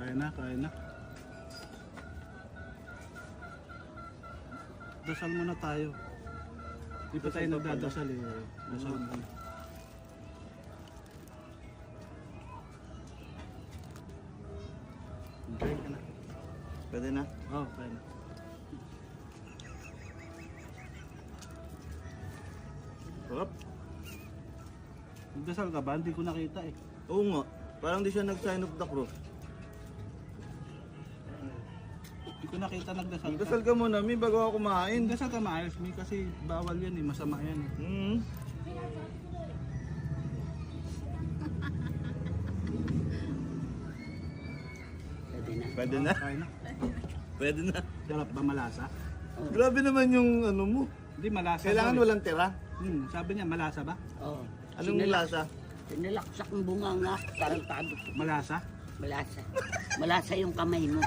Kaya na, kaya na. Dasal muna tayo. Di pa tayo nagdadasal eh. Dasal muna. Okay ka na. Pwede na. Oo, kaya na. Sarap. Nagdasal ka ba? Hindi ko nakita eh. Oo nga. Parang di siya nag-sign of the cross. Hindi ko nakita nagdasal ka. Dasal ka muna, Mi, bago ako kumain. Nagdasal ka maayos, Mi, kasi bawal yan eh. Masama yan eh. Hmm. Pwede na. Kaya na. Pwede na. Sarap ba malasa? Grabe naman yung ano mo. Hindi, malasa. Kailangan daw eh. walang tira. Sabi niya, malasa ba? Oo. Anong lasa? Sinilaksak ng bunga nga, tarantado. Malasa? Malasa. Malasa yung kamay mo.